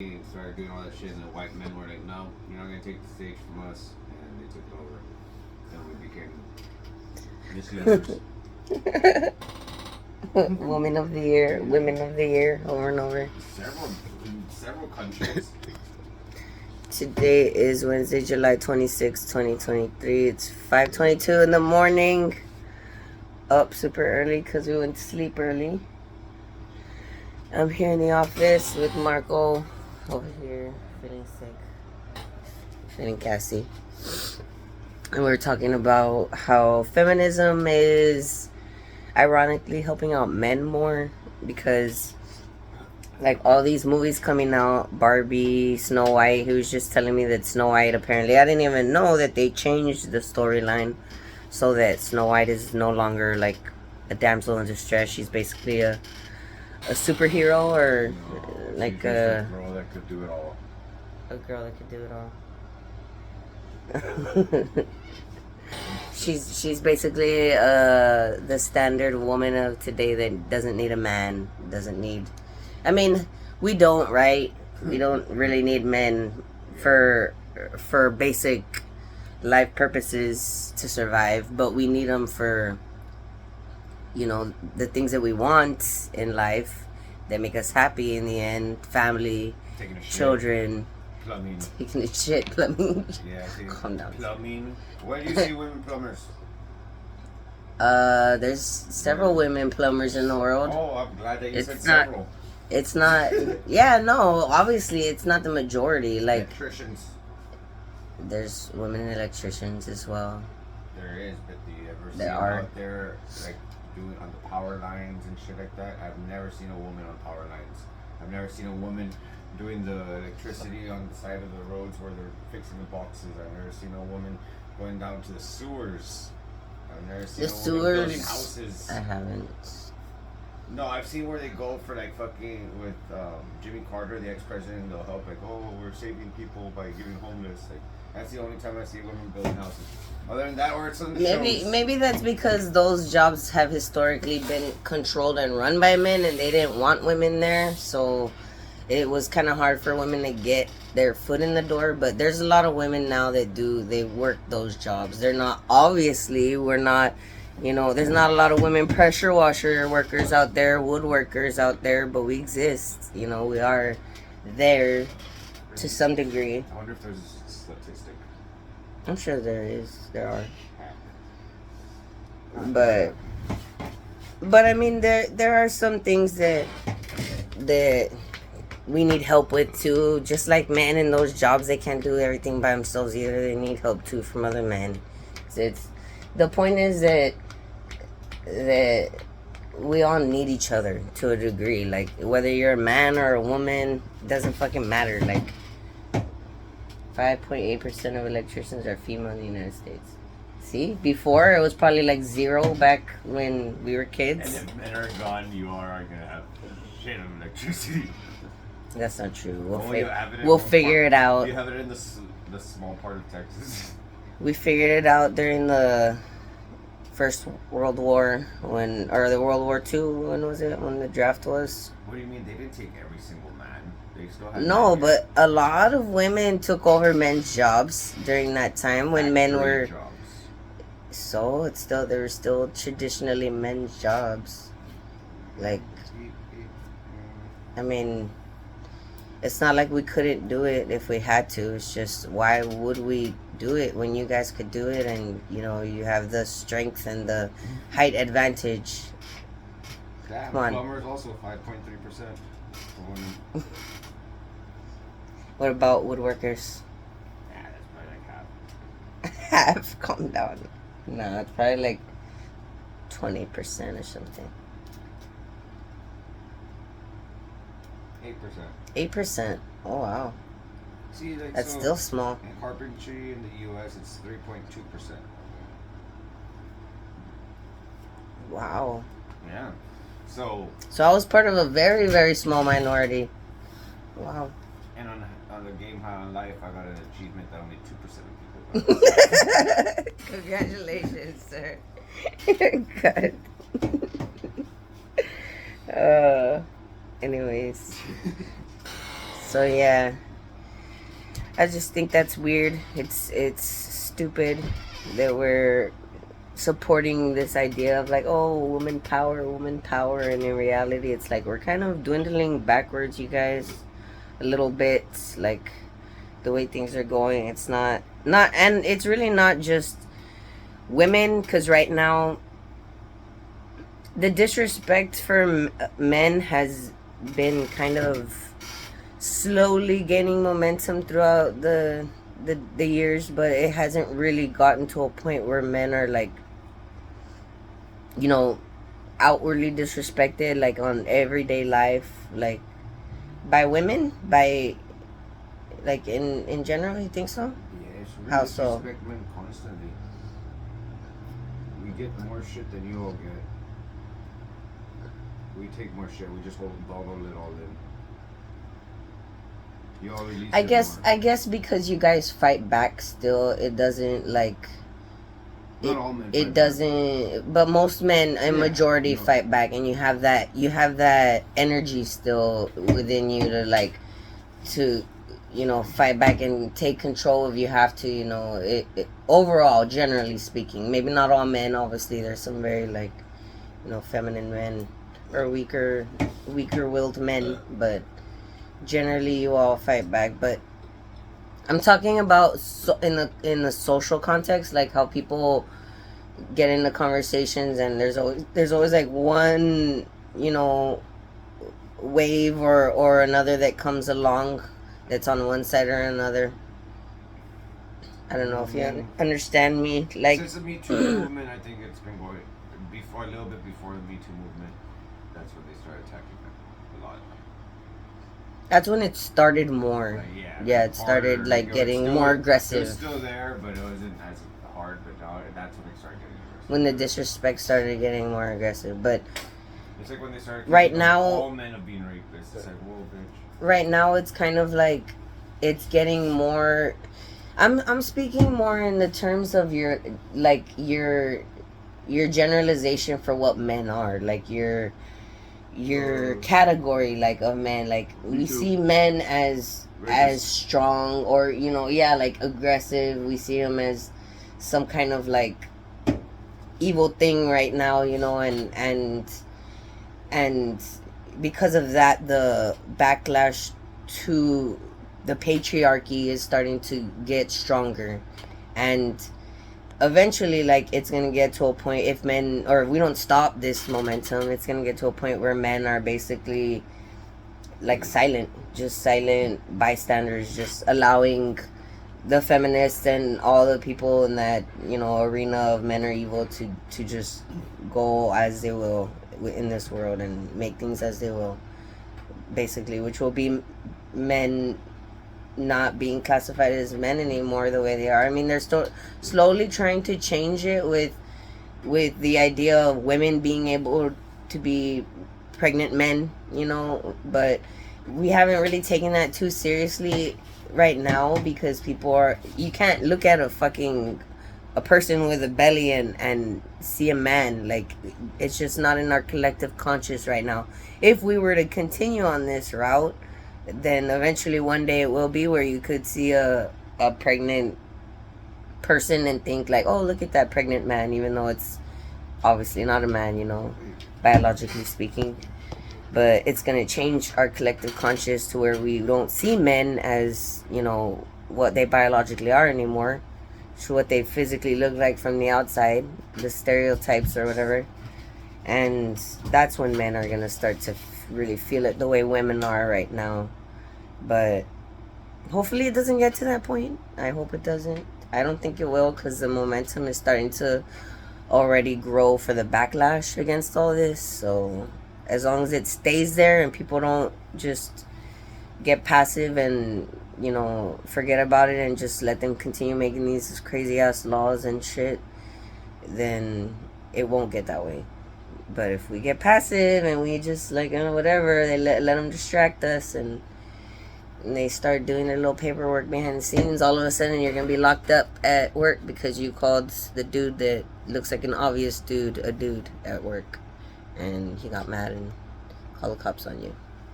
They started doing all that shit, and the white men were like, "No, you're not gonna take the stage from us," and they took it over, and we became misleaders. Woman of the Year, Women of the Year, over and over. Several countries. Today is Wednesday, July 26, 2023. It's 5:22 in the morning. Up super early because we went to sleep early. I'm here in the office with Marco over here, feeling sick, feeling gassy. And we're talking about how feminism is ironically helping out men more because like all these movies coming out, Barbie, Snow White. He was just telling me that Snow White, apparently I didn't even know that they changed the storyline so that Snow White is no longer like a damsel in distress. She's basically a superhero, or like a girl that could do it all. A girl that could do it all. She's basically the standard woman of today that doesn't need a man, doesn't need. I mean, we don't, right? We don't really need men for basic life purposes to survive, but we need them for, you know, the things that we want in life that make us happy in the end. Family, children, plumbing, taking a shit, plumbing. Yeah, calm down. Plumbing. Where do you see women plumbers? There's several women plumbers in the world. Oh, I'm glad that you said several. It's not. Yeah, no. Obviously, it's not the majority. Like electricians. There's women electricians as well. There is, but do you ever see them out there like doing on the power lines and shit like that? I've never seen a woman on power lines. I've never seen a woman doing the electricity on the side of the roads where they're fixing the boxes. I've never seen a woman going down to the sewers. I've never seen a woman building houses. I haven't. No, I've seen where they go for like fucking with Jimmy Carter, the ex-president. They'll help like, oh, we're saving people by giving homeless. Like that's the only time I see women building houses. Other than that, or it's on the shows. Maybe that's because those jobs have historically been controlled and run by men, and they didn't want women there, so it was kind of hard for women to get their foot in the door. But there's a lot of women now that they work those jobs. They're not, obviously, we're not, you know, there's not a lot of women pressure washer workers out there, woodworkers out there, but we exist. You know, we are there to some degree. I wonder if there's a statistic. I'm sure there is. There are. But I mean, there are some things that we need help with too. Just like men in those jobs, they can't do everything by themselves either. They need help too from other men. It's the point is that we all need each other to a degree. Like whether you're a man or a woman, it doesn't fucking matter. Like 5.8% of electricians are female in the United States. See, before it was probably like 0 back when we were kids. And if men are gone, you are gonna have shit of electricity. That's not true. We'll figure it out. You have it in the small part of Texas. We figured it out during the First World War or the World War II. When was it? When the draft was? What do you mean? They didn't take every single man. They still had. No, but a lot of women took over men's jobs during that time when men were. Jobs. So it's still there were still traditionally men's jobs. Like, I mean, it's not like we couldn't do it if we had to. It's just, why would we do it when you guys could do it, and you know you have the strength and the height advantage. Damn, come on. Plumbers also 5.3% for women. What about woodworkers? Yeah, that's probably like half. Half. Calm down. No, it's probably like 20% or something. 8%. 8%. Oh wow. See, like, that's still small. In carpentry in the U.S., it's 3.2%. Wow. Yeah. So I was part of a very, very small minority. Wow. And on the game High on Life, I got an achievement that only 2% of people got. Congratulations, sir. Good. Anyways. So yeah, I just think that's weird. It's stupid that we're supporting this idea of like, oh, woman power, and in reality it's like we're kind of dwindling backwards, you guys, a little bit. Like the way things are going, it's not and it's really not just women, because right now the disrespect for men has been kind of slowly gaining momentum throughout the years, but it hasn't really gotten to a point where men are like, you know, outwardly disrespected, like on everyday life, like by women, by like in general. You think so? Yes, we How so? disrespect men constantly. We get more shit than you all get. We take more shit. We just bottle it all in. You all release I it guess more. I guess because you guys fight back still, it doesn't like Not all men it fight doesn't back. But most men, a majority, fight back, and you have that energy still within you to like to fight back and take control if you have to. Overall, generally speaking, maybe not all men, obviously there's some very like feminine men or weaker-willed men, but generally you all fight back. But I'm talking about in the social context, like how people get into conversations and there's always like one wave or another that comes along that's on one side or another. I don't know if you understand me. Like, since the Me Too movement, I think it's been going a little bit before the Me Too movement. That's when they started attacking them a lot. that's when it started more. Yeah, it started harder, like getting still, more It aggressive. was still there, but it wasn't as hard. But now that's when it started getting aggressive. When the disrespect started getting more aggressive. But it's like when they started right now, all men of being rapists. It's like, whoa, bitch. Right now, it's kind of like it's getting more. I'm speaking more in the terms of your generalization for what men are, like your category, like of men. Like we see men as strong, or like aggressive. We see them as some kind of like evil thing right now, and because of that, the backlash to the patriarchy is starting to get stronger, and eventually, like, it's gonna get to a point, if men, or if we don't stop this momentum, it's gonna get to a point where men are basically like silent bystanders, just allowing the feminists and all the people in that arena of men are evil to just go as they will in this world and make things as they will, basically, which will be men not being classified as men anymore the way they are. I mean, they're still slowly trying to change it with the idea of women being able to be pregnant men, but we haven't really taken that too seriously right now, because you can't look at a person with a belly and see a man. Like, it's just not in our collective conscious right now. If we were to continue on this route, then eventually one day it will be where you could see a pregnant person and think like, oh, look at that pregnant man, even though it's obviously not a man, biologically speaking. But it's going to change our collective conscious to where we don't see men as, what they biologically are anymore, to what they physically look like from the outside, the stereotypes or whatever. And that's when men are going to start to really feel it the way women are right now. But hopefully it doesn't get to that point. I hope it doesn't. I don't think it will, because the momentum is starting to already grow for the backlash against all this. So as long as it stays there and people don't just get passive and forget about it and just let them continue making these crazy ass laws and shit, then it won't get that way. But if we get passive and we just like whatever, they let them distract us, and they start doing their little paperwork behind the scenes, all of a sudden you're gonna be locked up at work because you called the dude that looks like an obvious dude a dude at work, and he got mad and called the cops on you.